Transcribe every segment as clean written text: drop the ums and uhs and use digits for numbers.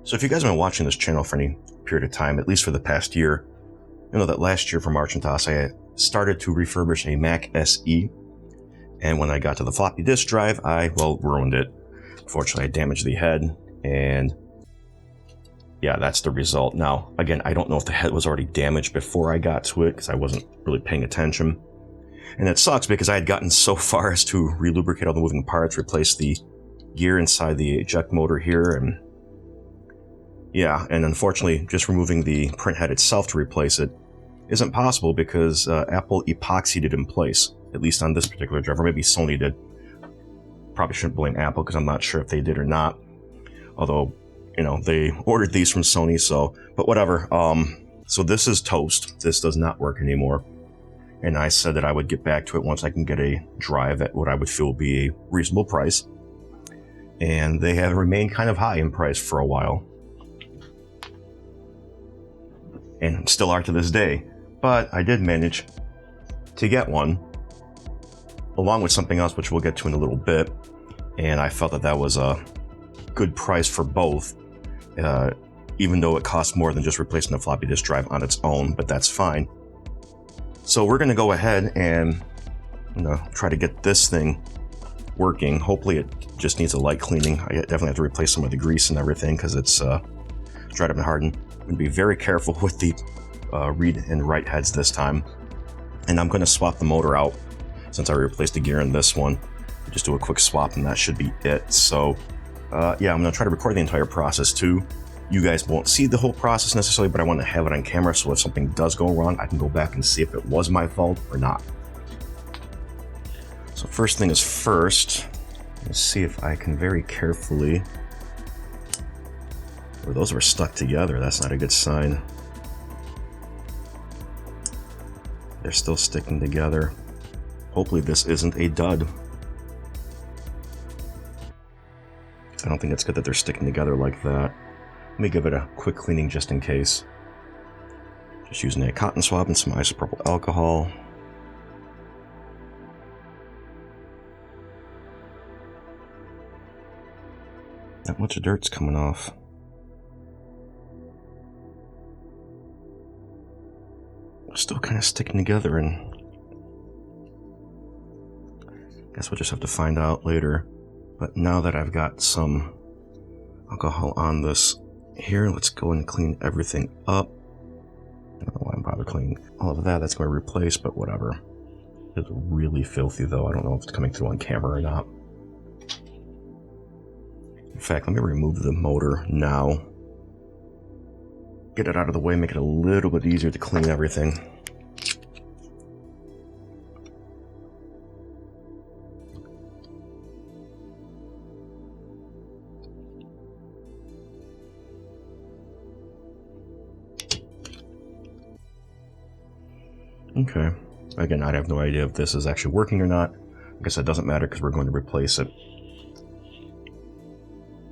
So if you guys have been watching this channel for any period of time, at least for the past year, you know that last year for MARCHintosh, I started to refurbish a Mac SE. And when I got to the floppy disk drive, I, well, ruined it. Unfortunately, I damaged the head, and yeah, that's the result. Now, again, I don't know if the head was already damaged before I got to it, because I wasn't really paying attention. And it sucks because I had gotten so far as to relubricate all the moving parts, replace the gear inside the eject motor here, and yeah, and unfortunately, just removing the print head itself to replace it isn't possible because Apple epoxied it in place, at least on this particular drive, or maybe Sony did. Probably shouldn't blame Apple because I'm not sure if they did or not. Although, you know, they ordered these from Sony, so, but whatever. So this is toast. This does not work anymore. And I said that I would get back to it once I can get a drive at what I would feel would be a reasonable price. And they have remained kind of high in price for a while. And still are to this day. But I did manage to get one, along with something else, which we'll get to in a little bit. And I felt that that was a good price for both, even though it costs more than just replacing the floppy disk drive on its own, but that's fine. So we're going to go ahead and try to get this thing working. Hopefully it just needs a light cleaning. I definitely have to replace some of the grease and everything because it's dried up and hardened. I'm going to be very careful with the read and write heads this time. And I'm going to swap the motor out since I replaced the gear in this one. Just do a quick swap and that should be it. So yeah, I'm going to try to record the entire process too. You guys won't see the whole process necessarily, but I want to have it on camera so if something does go wrong, I can go back and see if it was my fault or not. So first thing is first, let's see if I can very carefully... Oh, those were stuck together. That's not a good sign. They're still sticking together. Hopefully this isn't a dud. I don't think it's good that they're sticking together like that. Let me give it a quick cleaning just in case. Just using a cotton swab and some isopropyl alcohol. Not much dirt's coming off. Still kind of sticking together, and guess we'll just have to find out later. But now that I've got some alcohol on this here, let's go and clean everything up. I don't know why I'm bothered cleaning all of that. That's going to replace, but whatever. It's really filthy though. I don't know if it's coming through on camera or not. In fact, let me remove the motor now. Get it out of the way, make it a little bit easier to clean everything. Okay. Again, I have no idea if this is actually working or not. I guess that doesn't matter because we're going to replace it.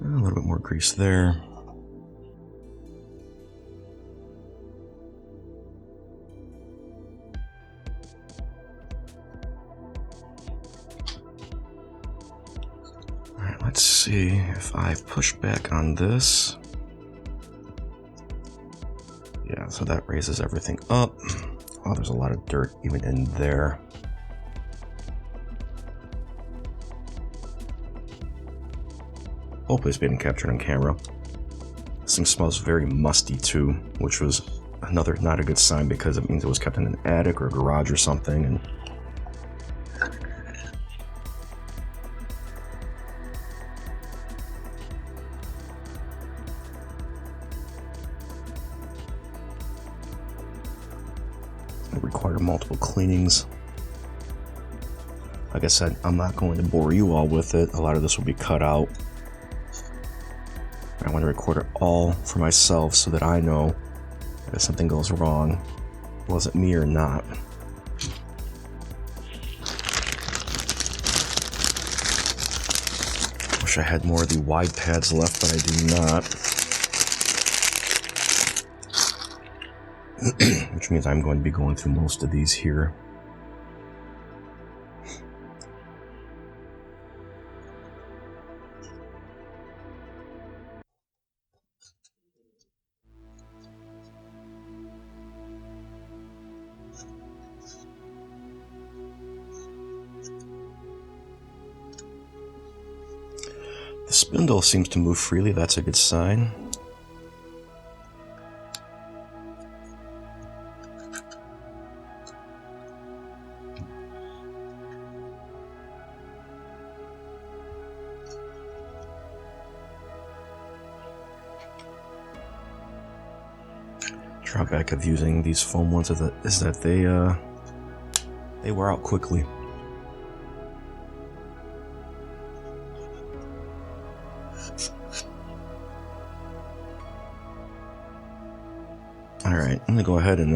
A little bit more grease there. Alright, let's see if I push back on this. Yeah, so that raises everything up. Oh, there's a lot of dirt even in there. Hopefully it's being captured on camera. This thing smells very musty too, which was another not a good sign because it means it was kept in an attic or a garage or something. And it required multiple cleanings. Like I said, I'm not going to bore you all with it. A lot of this will be cut out. I want to record it all for myself so that I know that if something goes wrong, was it me or not? Wish I had more of the wide pads left, but I do not. Which means I'm going to be going through most of these here. Spindle seems to move freely, that's a good sign. Drawback of using these foam ones is that they wear out quickly. Alright, I'm gonna go ahead and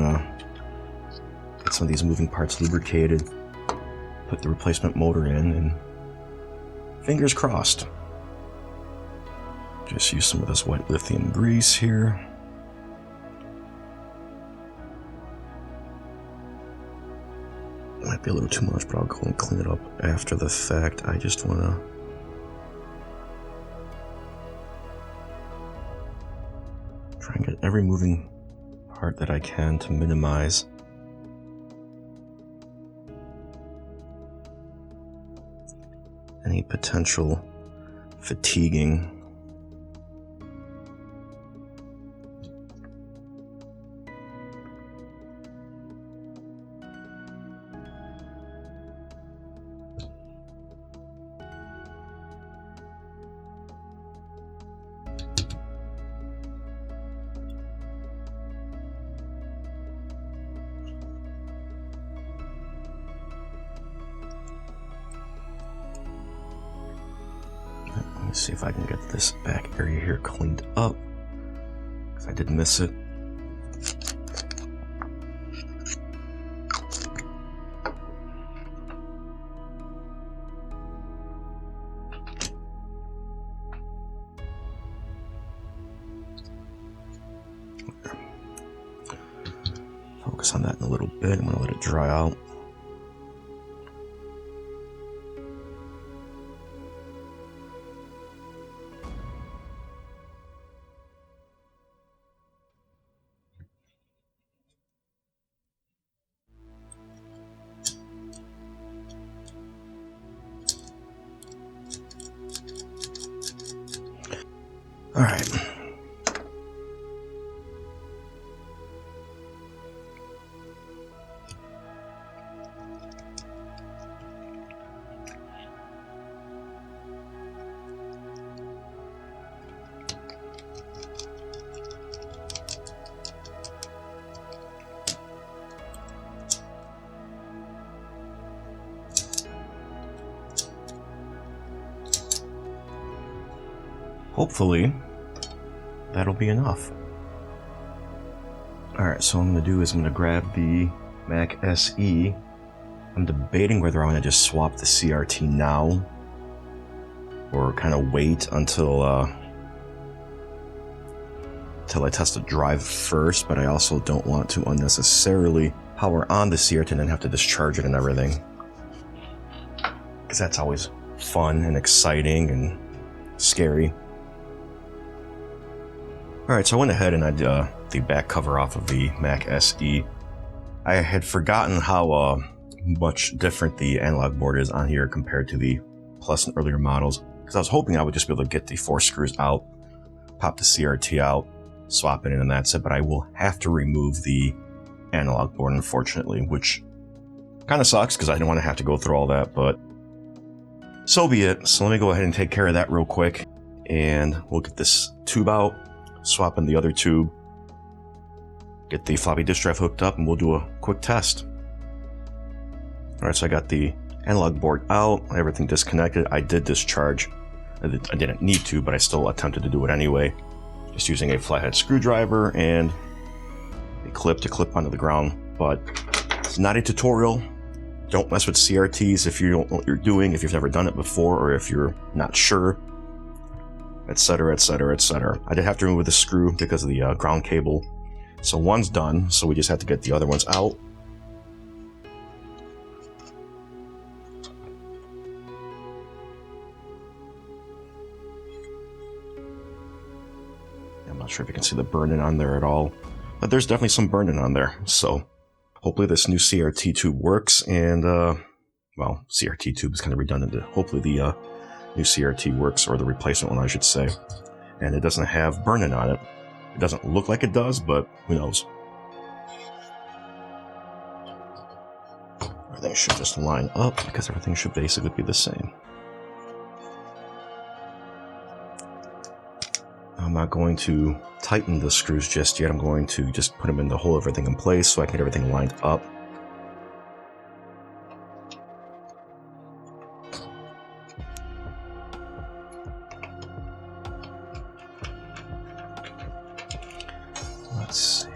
get some of these moving parts lubricated, put the replacement motor in, and fingers crossed. Just use some of this white lithium grease here. Might be a little too much, but I'll go and clean it up after the fact. I just want to try and get every moving part that I can to minimize any potential fatiguing. Let me see if I can get this back area here cleaned up, because I did miss it. Focus on that in a little bit. I'm going to let it dry out. All right. Hopefully, that'll be enough. Alright, so what I'm going to do is I'm going to grab the Mac SE. I'm debating whether I want to just swap the CRT now, or kind of wait until I test the drive first, but I also don't want to unnecessarily power on the CRT and then have to discharge it and everything. Because that's always fun and exciting and scary. Alright, so I went ahead and I did the back cover off of the Mac SE. I had forgotten how much different the analog board is on here compared to the Plus and earlier models, because I was hoping I would just be able to get the 4 screws out, pop the CRT out, swap it in, and that's it, but I will have to remove the analog board, unfortunately, which kind of sucks because I didn't want to have to go through all that, but so be it. So let me go ahead and take care of that real quick, and we'll get this tube out, swap in the other tube, get the floppy disk drive hooked up, and we'll do a quick test. Alright, so I got the analog board out, everything disconnected. I did discharge. I didn't need to, but I still attempted to do it anyway. Just using a flathead screwdriver and a clip to clip onto the ground. But it's not a tutorial. Don't mess with CRTs if you don't know what you're doing, if you've never done it before, or if you're not sure, etc., etc., etc. I did have to remove the screw because of the ground cable. So one's done, so we just have to get the other ones out. I'm not sure if you can see the burn-in on there at all, but there's definitely some burn-in on there. So hopefully this new CRT tube works, and well, CRT tube is kind of redundant. Hopefully the new CRT works, or the replacement one I should say, and it doesn't have burn-in on it. It doesn't look like it does, but who knows. Everything should just line up because everything should basically be the same. I'm not going to tighten the screws just yet. I'm going to just put them in to hold everything in place so I can get everything lined up. Let's see.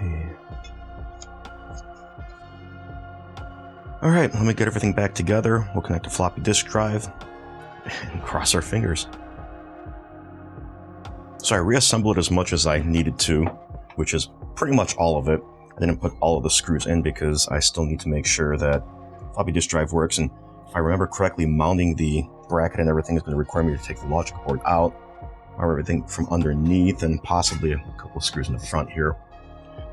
All right, let me get everything back together. We'll connect a floppy disk drive and cross our fingers. So I reassembled it as much as I needed to, which is pretty much all of it. I didn't put all of the screws in because I still need to make sure that floppy disk drive works. And if I remember correctly, mounting the bracket and everything is going to require me to take the logic board out, or everything from underneath, and possibly a couple of screws in the front here.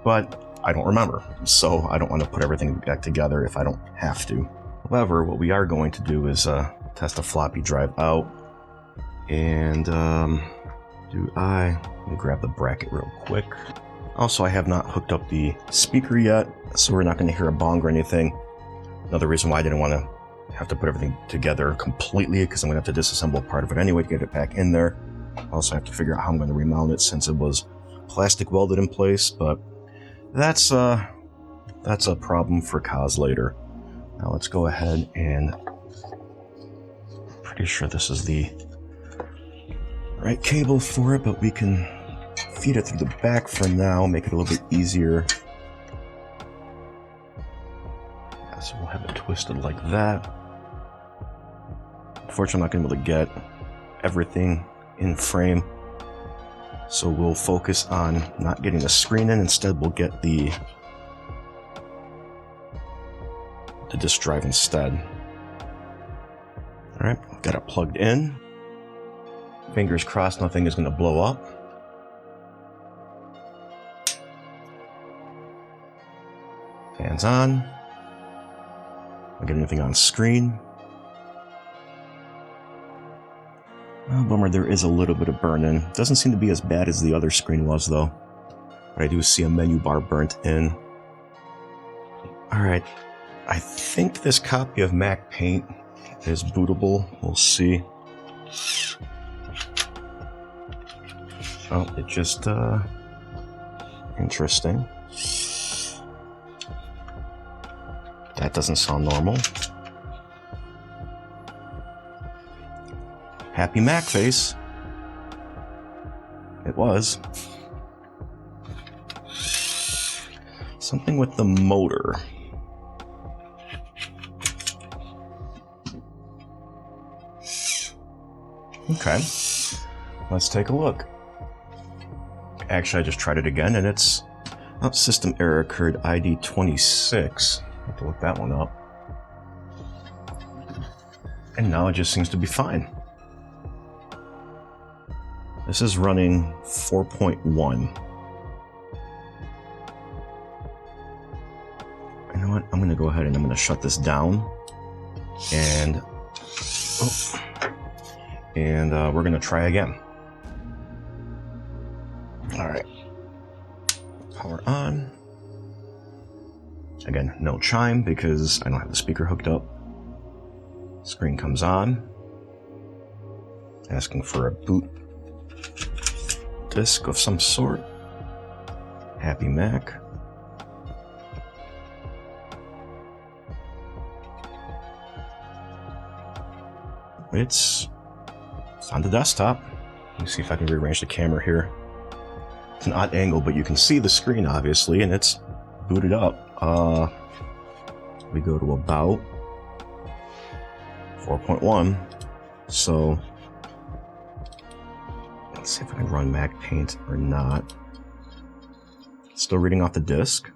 But I don't remember, so I don't want to put everything back together if I don't have to. However, what we are going to do is test the floppy drive out. And let me grab the bracket real quick. Also, I have not hooked up the speaker yet, so we're not going to hear a bong or anything. Another reason why I didn't want to have to put everything together completely, because I'm going to have to disassemble part of it anyway to get it back in there. I also have to figure out how I'm going to remount it since it was plastic welded in place, but that's a problem for Kaz later. Now let's go ahead and pretty sure this is the right cable for it, but we can feed it through the back for now, make it a little bit easier. Yeah, so we'll have it twisted like that. Unfortunately, I'm not going to be able to get everything in frame, so we'll focus on not getting the screen in. Instead, we'll get the disk drive instead. All right, got it plugged in. Fingers crossed nothing is going to blow up. Fans on. Don't get anything on screen. Oh, bummer, there is a little bit of burn-in. Doesn't seem to be as bad as the other screen was, though. But I do see a menu bar burnt in. Alright. I think this copy of Mac Paint is bootable. We'll see. Oh, it just, interesting. That doesn't sound normal. Happy Mac face. It was. Something with the motor. Okay. Let's take a look. Actually, I just tried it again, and it's... Oh, system error occurred, ID 26. I have to look that one up. And now it just seems to be fine. This is running 4.1. You know what? I'm going to go ahead and I'm going to shut this down. And... Oh. And we're going to try again. Alright. Power on. Again, no chime because I don't have the speaker hooked up. Screen comes on. Asking for a boot disk of some sort. Happy Mac. It's on the desktop. Let me see if I can rearrange the camera here. It's an odd angle, but you can see the screen obviously, and it's booted up. We go to about 4.1. So let's see if I can run Mac Paint or not. Still reading off the disk.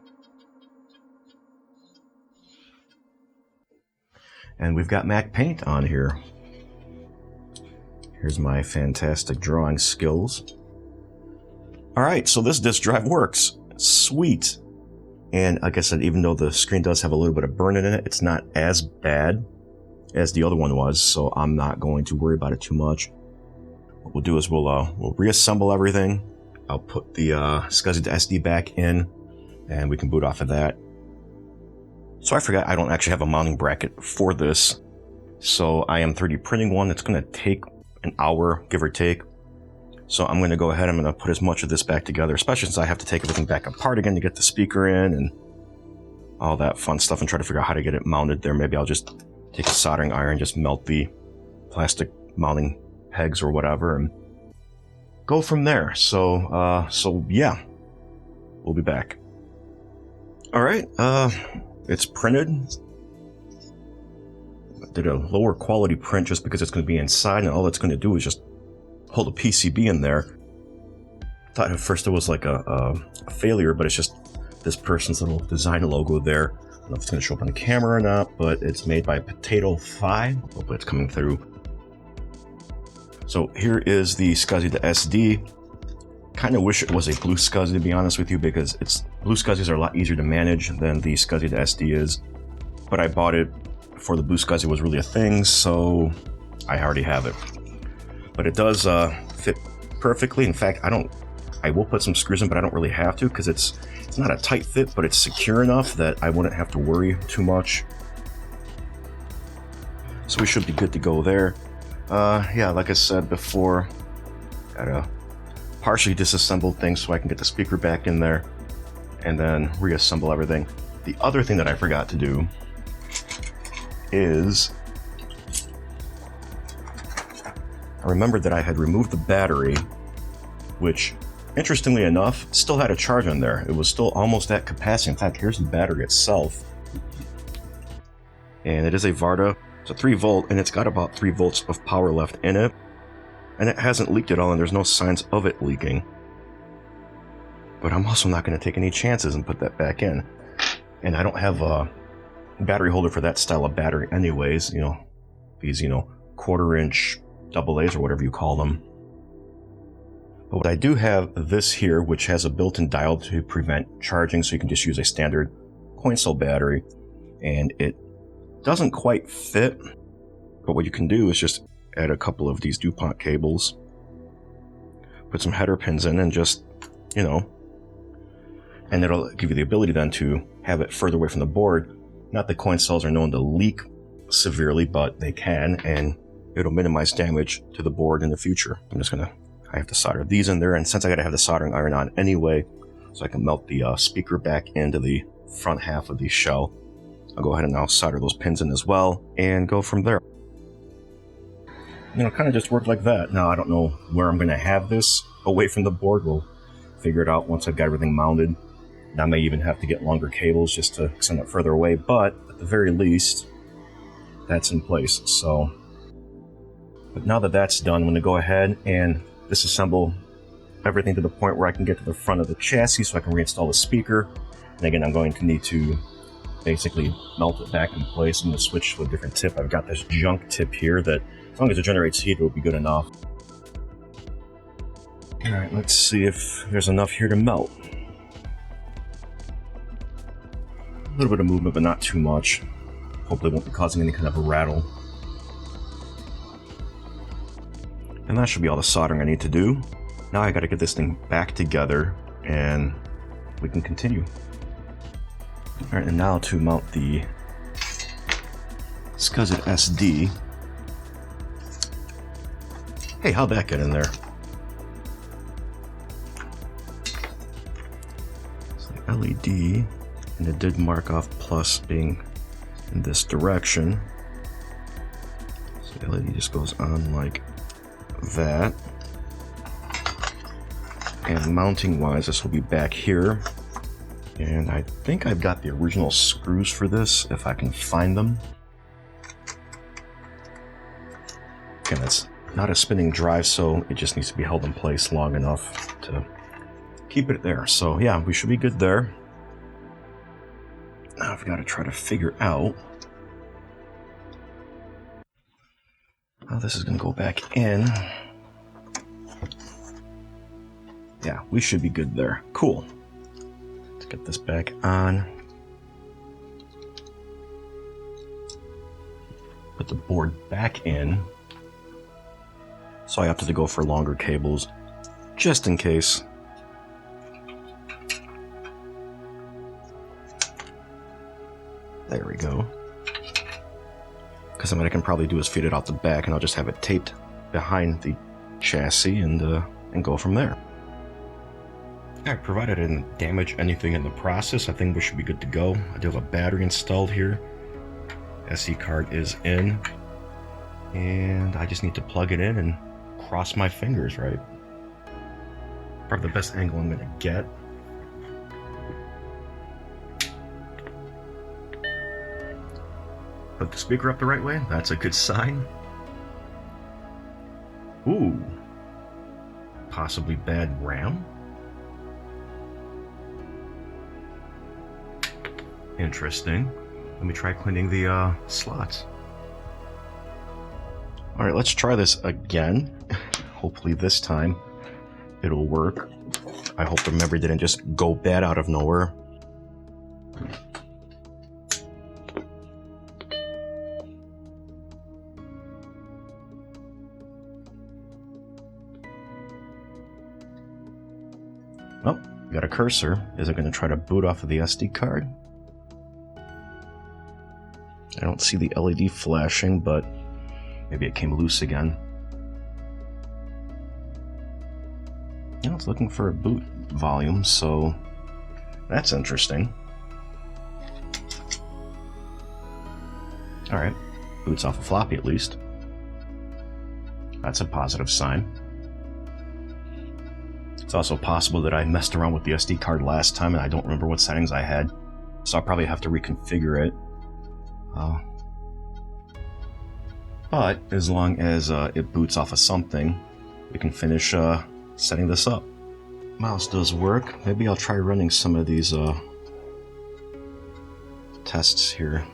And we've got Mac Paint on here. Here's my fantastic drawing skills. Alright, so this disk drive works. Sweet. And like I said, even though the screen does have a little bit of burn-in in it, it's not as bad as the other one was, so I'm not going to worry about it too much. What we'll do is we'll reassemble everything. I'll put the SCSI2SD back in, and we can boot off of that. So I forgot I don't actually have a mounting bracket for this, so I am 3D printing one. It's going to take an hour, give or take. So I'm going to go ahead, I'm going to put as much of this back together, especially since I have to take everything back apart again to get the speaker in and all that fun stuff, and try to figure out how to get it mounted there. Maybe I'll just take a soldering iron, just melt the plastic mounting pegs or whatever, and go from there. So yeah, we'll be back. All right, it's printed. I did a lower quality print just because it's going to be inside, and all it's going to do is just hold a PCB in there. Thought at first it was like a failure, but it's just this person's little design logo there. I don't know if it's going to show up on the camera or not, but it's made by Potato 5. Hopefully it's coming through. So here is the SCSI2SD. Kind of wish it was a blue SCSI, to be honest with you, because blue SCSIs are a lot easier to manage than the SCSI2SD is. But I bought it before the blue SCSI was really a thing, so I already have it. But it does fit perfectly. In fact, I will put some screws in, but I don't really have to, because it's not a tight fit, but it's secure enough that I wouldn't have to worry too much. So we should be good to go there. Yeah, like I said before, gotta partially disassemble things so I can get the speaker back in there, and then reassemble everything. The other thing that I forgot to do is I remembered that I had removed the battery, which, interestingly enough, still had a charge on there. It was still almost at capacity. In fact, here's the battery itself. And it is a Varta. It's a 3 volt, and it's got about 3 volts of power left in it. And it hasn't leaked at all, and there's no signs of it leaking. But I'm also not going to take any chances and put that back in. And I don't have a battery holder for that style of battery anyways. You know, these, 1/4 inch AA's or whatever you call them. But I do have this here, which has a built-in dial to prevent charging, so you can just use a standard coin cell battery. And it doesn't quite fit, but what you can do is just add a couple of these DuPont cables, put some header pins in, and just, and it'll give you the ability then to have it further away from the board. Not that coin cells are known to leak severely, but they can, and it'll minimize damage to the board in the future. I have to solder these in there, and since I gotta have the soldering iron on anyway, so I can melt the speaker back into the front half of the shell, I'll go ahead and now solder those pins in as well, and go from there. Kind of just work like that. Now, I don't know where I'm gonna have this away from the board. We'll figure it out once I've got everything mounted. And I may even have to get longer cables just to extend it further away, but at the very least, that's in place. But now that that's done, I'm gonna go ahead and disassemble everything to the point where I can get to the front of the chassis so I can reinstall the speaker. And again, I'm going to need to basically melt it back in place. I'm going to switch to a different tip. I've got this junk tip here that, as long as it generates heat, it will be good enough. Alright, let's see if there's enough here to melt. A little bit of movement, but not too much. Hopefully it won't be causing any kind of a rattle. And that should be all the soldering I need to do. Now I gotta get this thing back together, and we can continue. Alright, and now to mount the SCSI2SD. Hey, how'd that get in there? It's the LED, and it did mark off plus being in this direction. So the LED just goes on like that. And mounting wise, this will be back here. And I think I've got the original screws for this, if I can find them. Again, it's not a spinning drive, so it just needs to be held in place long enough to keep it there. So yeah, we should be good there. Now I've got to try to figure out how this is going to go back in. Yeah, we should be good there. Cool. Let's get this back on. Put put the board back in. So I opted to go for longer cables, just in case. There we go. Because then what I can probably do is feed it out the back, and I'll just have it taped behind the chassis and go from there. Alright, provided I didn't damage anything in the process, I think we should be good to go. I do have a battery installed here. SD card is in. And I just need to plug it in and cross my fingers, right? Probably the best angle I'm gonna get. Put the speaker up the right way, that's a good sign. Ooh. Possibly bad RAM? Interesting. Let me try cleaning the slots. Alright, let's try this again. Hopefully this time it'll work. I hope the memory didn't just go bad out of nowhere. Oh, got a cursor. Is it going to try to boot off of the SD card? I don't see the LED flashing, but maybe it came loose again. Yeah, it's looking for a boot volume, so that's interesting. Alright, boots off a floppy at least. That's a positive sign. It's also possible that I messed around with the SD card last time and I don't remember what settings I had, so I'll probably have to reconfigure it. But as long as it boots off of something, we can finish setting this up. Mouse does work. Maybe I'll try running some of these tests here,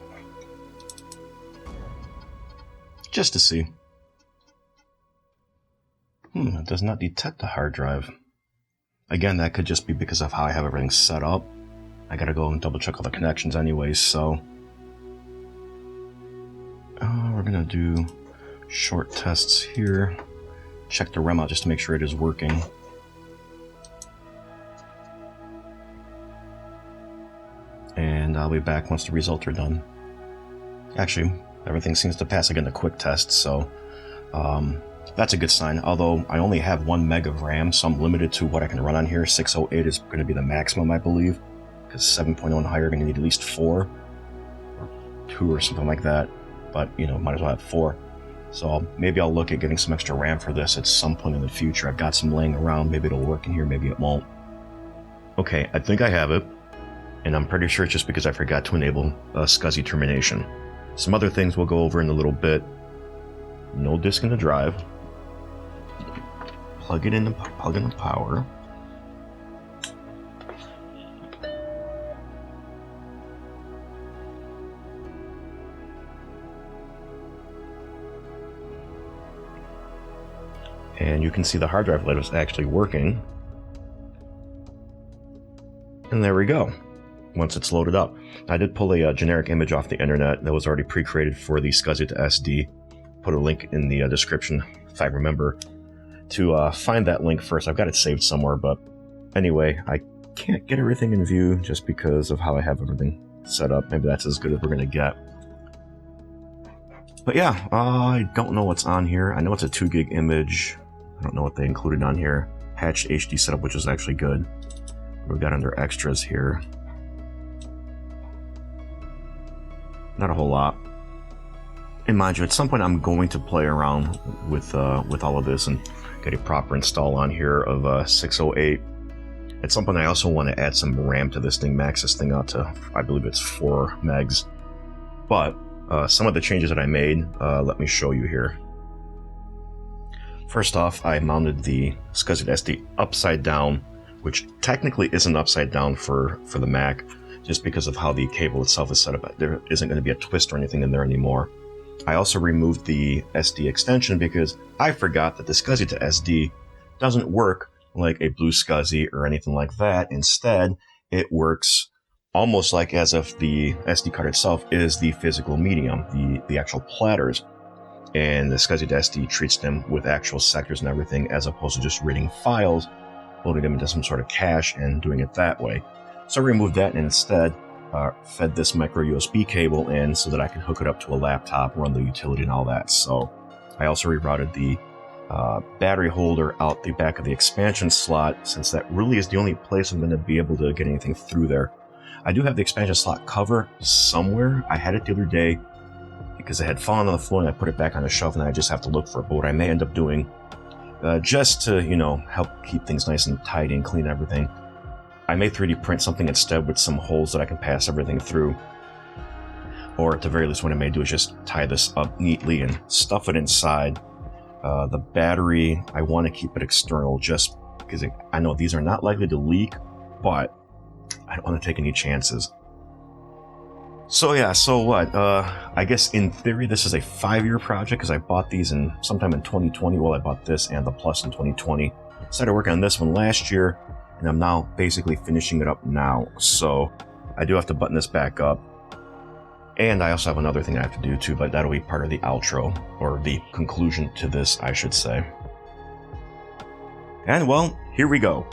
just to see. It does not detect a hard drive. Again, that could just be because of how I have everything set up. I gotta go and double check all the connections anyways, so we're gonna do short tests here. Check the RAM out just to make sure it is working. And I'll be back once the results are done. Actually, everything seems to pass again the quick test, so that's a good sign. Although I only have 1 meg of RAM, so I'm limited to what I can run on here. 608 is going to be the maximum, I believe, because 7.0 and higher are going to need at least 4 or 2 or something like that. But, you know, might as well have 4. So maybe I'll look at getting some extra RAM for this at some point in the future. I've got some laying around. Maybe it'll work in here, maybe it won't. Okay, I think I have it. And I'm pretty sure it's just because I forgot to enable SCSI termination. Some other things we'll go over in a little bit. No disk in the drive. Plug in the power. And you can see the hard drive light is actually working. And there we go. Once it's loaded up. I did pull a generic image off the internet that was already pre-created for the SCSI2SD. Put a link in the description, if I remember, to find that link first. I've got it saved somewhere, but anyway, I can't get everything in view just because of how I have everything set up. Maybe that's as good as we're going to get. But yeah, I don't know what's on here. I know it's a 2 gig image. I don't know what they included on here. Patched HD setup, which is actually good. We've got under extras here. Not a whole lot. And mind you, at some point I'm going to play around with all of this and get a proper install on here of 608. At some point I also want to add some RAM to this thing, max this thing out to, I believe it's 4 megs. But some of the changes that I made, let me show you here. First off, I mounted the SCSI2SD upside down, which technically isn't upside down for the Mac, just because of how the cable itself is set up. There isn't going to be a twist or anything in there anymore. I also removed the SD extension because I forgot that the SCSI2SD doesn't work like a blue SCSI or anything like that. Instead, it works almost like as if the SD card itself is the physical medium, the actual platters. And the SCSI2SD treats them with actual sectors and everything, as opposed to just reading files, loading them into some sort of cache and doing it that way. So I removed that and instead fed this micro USB cable in so that I could hook it up to a laptop, run the utility and all that. So I also rerouted the battery holder out the back of the expansion slot, since that really is the only place I'm going to be able to get anything through there. I do have the expansion slot cover somewhere. I had it the other day because it had fallen on the floor and I put it back on the shelf, and I just have to look for it. But what I may end up doing, just to, help keep things nice and tidy and clean everything, I may 3D print something instead with some holes that I can pass everything through. Or at the very least, what I may do is just tie this up neatly and stuff it inside. The battery, I want to keep it external just because I know these are not likely to leak, but I don't want to take any chances. So yeah, so what? I guess in theory this is a 5-year project because I bought these sometime in 2020. Well, I bought this and the Plus in 2020. Started working on this one last year, and I'm now basically finishing it up now. So I do have to button this back up. And I also have another thing I have to do too, but that'll be part of the outro, or the conclusion to this, I should say. And well, here we go.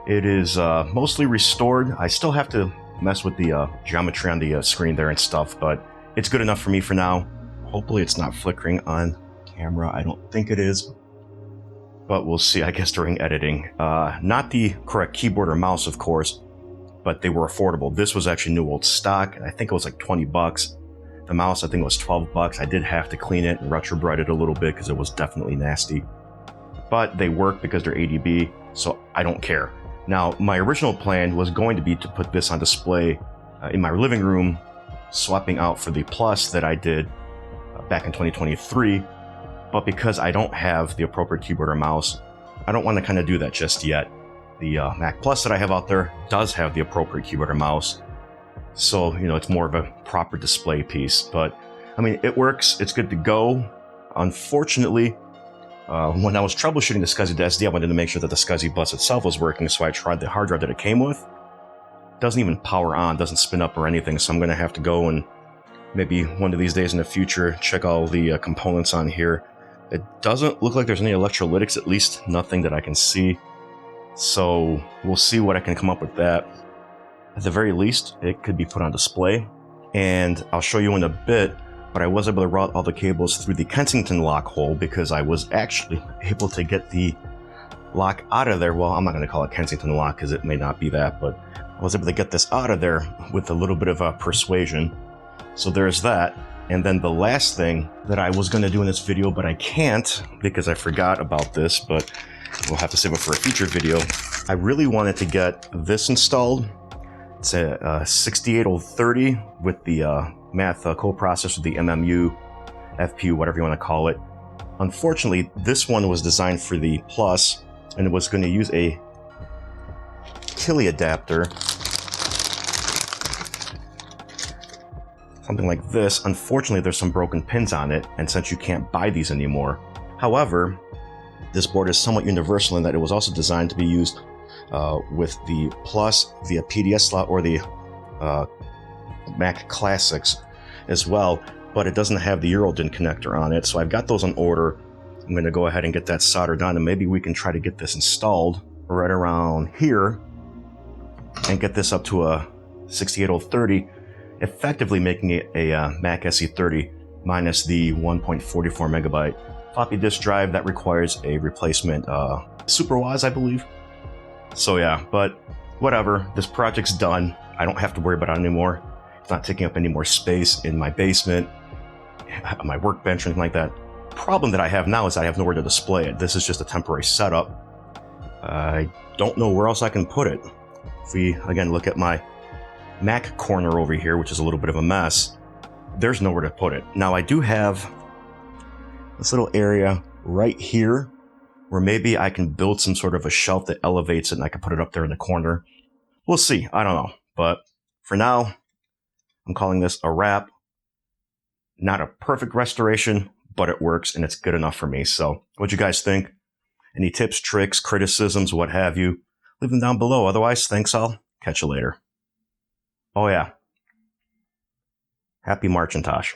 It is mostly restored. I still have to mess with the geometry on the screen there and stuff, but it's good enough for me for now. Hopefully it's not flickering on camera. I don't think it is, but we'll see, I guess, during editing. Not the correct keyboard or mouse, of course, but they were affordable. This was actually new old stock, and I think it was like 20 bucks. The mouse, I think it was 12 bucks. I did have to clean it and retrobrite it a little bit because it was definitely nasty. But they work because they're ADB, so I don't care. Now, my original plan was going to be to put this on display in my living room, swapping out for the Plus that I did back in 2023. But because I don't have the appropriate keyboard or mouse, I don't want to kind of do that just yet. The Mac Plus that I have out there does have the appropriate keyboard or mouse. So, it's more of a proper display piece. But, I mean, it works. It's good to go. Unfortunately, when I was troubleshooting the SCSI2SD, I wanted to make sure that the SCSI bus itself was working, so I tried the hard drive that it came with. It doesn't even power on, doesn't spin up or anything, so I'm going to have to go and maybe one of these days in the future check all the components on here. It doesn't look like there's any electrolytics, at least nothing that I can see. So we'll see what I can come up with that. At the very least, it could be put on display, and I'll show you in a bit. But I was able to route all the cables through the Kensington lock hole because I was actually able to get the lock out of there. Well, I'm not going to call it Kensington lock because it may not be that, but I was able to get this out of there with a little bit of persuasion. So there's that. And then the last thing that I was going to do in this video, but I can't because I forgot about this, but we'll have to save it for a future video. I really wanted to get this installed. It's a 68030 with the math coprocessor, the MMU, FPU, whatever you want to call it. Unfortunately, this one was designed for the Plus, and it was going to use a Kili adapter. Something like this. Unfortunately, there's some broken pins on it, and since you can't buy these anymore. However, this board is somewhat universal in that it was also designed to be used with the Plus via PDS slot or the Mac Classics as well, but it doesn't have the Eurodin connector on it, so I've got those on order. I'm going to go ahead and get that soldered on, and maybe we can try to get this installed right around here and get this up to a 68030, effectively making it a Mac SE30 minus the 1.44 megabyte floppy disk drive that requires a replacement SuperWAS, I believe. So yeah, but whatever, this project's done. I don't have to worry about it anymore. It's not taking up any more space in my basement, my workbench, or anything like that. Problem that I have now is I have nowhere to display it. This is just a temporary setup. I don't know where else I can put it. If we, again, look at my Mac corner over here, which is a little bit of a mess, there's nowhere to put it. Now, I do have this little area right here where maybe I can build some sort of a shelf that elevates it and I can put it up there in the corner. We'll see. I don't know. But for now, I'm calling this a wrap. Not a perfect restoration, but it works and it's good enough for me. So what'd you guys think? Any tips, tricks, criticisms, what have you? Leave them down below. Otherwise, thanks. I'll catch you later. Oh yeah. Happy MARCHintosh.